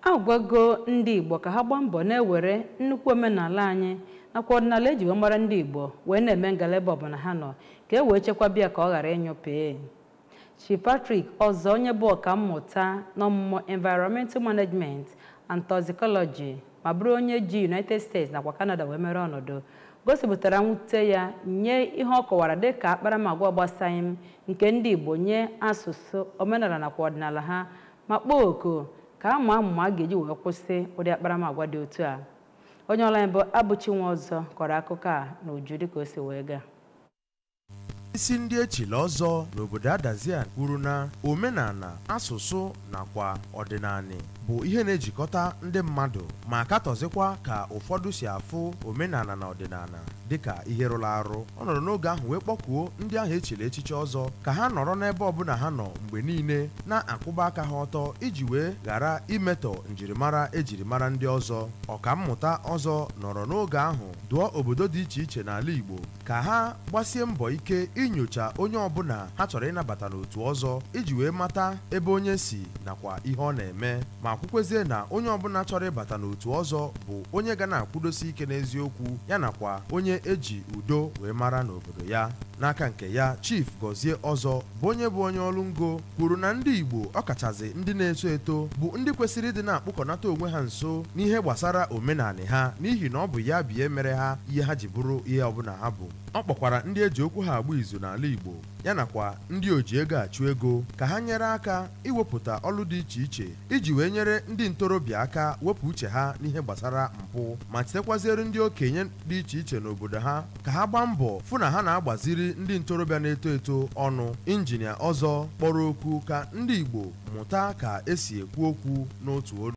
agwago ndị Igbo ka ha gbaa mbọ na-ewere nnukwu omenala anyị nakwa ọdịnala eji wee mara ndị Igbo wee na-eme ngalaba ọbụla ha nọ ka e wee chekwaba ya ka ọ ghara ịnyụpee. Chief Patrick ọzọ onye bụ ọkammụta n'ọmụmụ Environmental Management and Toxicology ma bụrụ onye ji United States nakwa Canada wee mere ọnọdụ gosipụtara mwute ya nye ihe ọ kọwara dịka akparamagwa gbasaghị nke ndị Igbo nye asụsụ omenala nakwa ọdịnala ha ma kpọọ oku ka ama a ga-eji wee kwụsị ụdị akparamagwa dị otu a. Onye ọla anyị bụ Abụchi Nwaọzọ kọrọ akụkọ a n'uju dịka o si wee gaa. Isi ndị echila ọzọ n'obodo Adazian kwuru na omenala, asụsụ nakwa ọdịnala bụ ihe na-ejikọta ndị mmadụ ma katọzikwa ka ụfọdụ si afụ omenala na ọdịnala dịka ihe rụrụ arụ. Ọ nọrọ n'oge ahụ wee kpọkuo ndị ahụ echila echiche ọzọ ka ha nọrọ n'ebe ọbụla ha nọ mgbe niile na-akwụba aka ha ọtọ iji wee ghara imetọ njirimara ejirimara ndị ọzọ. Ọkammụta ọzọ nọrọ n'oge ahụ dụọ obodo dị iche iche n'ala Igbo ka ha gbasie mbọ ike inyocha onye ọbụla ha chọrọ ịnabata n'otu ọzọ iji wee mata ebe onye si nakwa ihe ọ na-eme, ma kwukwezie na onye ọbụla chọrọ ịbata n'otu ọzọ bụ onye ga na-akwụdosi ike n'eziokwu ya nakwa onye eji udo wee mara n'obodo ya. N'aka nke ya, Chief Gozie Ọzọ bụ onye ọrụ ngo kwuru na ndị Igbo ọkachasị ndị na-eto eto bụ ndị kwesịrị ịdị na-akpụkọnata onwe ha nso n'ihe gbasara omenala ha n'ihi na ọ bụ ya bụ ihe mere ha ihe ha ji bụrụ ihe ọbụla ha bụ. Ọ kpọkwara ndị eji okwu ha agba izu n'ala Igbo ya nakwa ndị oji ego achụ ego ka ha nyere aka iwepụta ọlụ dị iche iche iji wee nyere ndị ntorobịa aka wepụ uche ha n'ihe gbasara mpụ ma chetekwaziere ndị okenye dị iche iche n'obodo ha ka ha gbaa mbọ fụ na ha na-agbaziri ndị ntorobịa na-eto eto ọnụ. Injinia Ọzọ kpọrọ okwu ka ndị Igbo mụta ka esi ekwu okwu n'otu olu.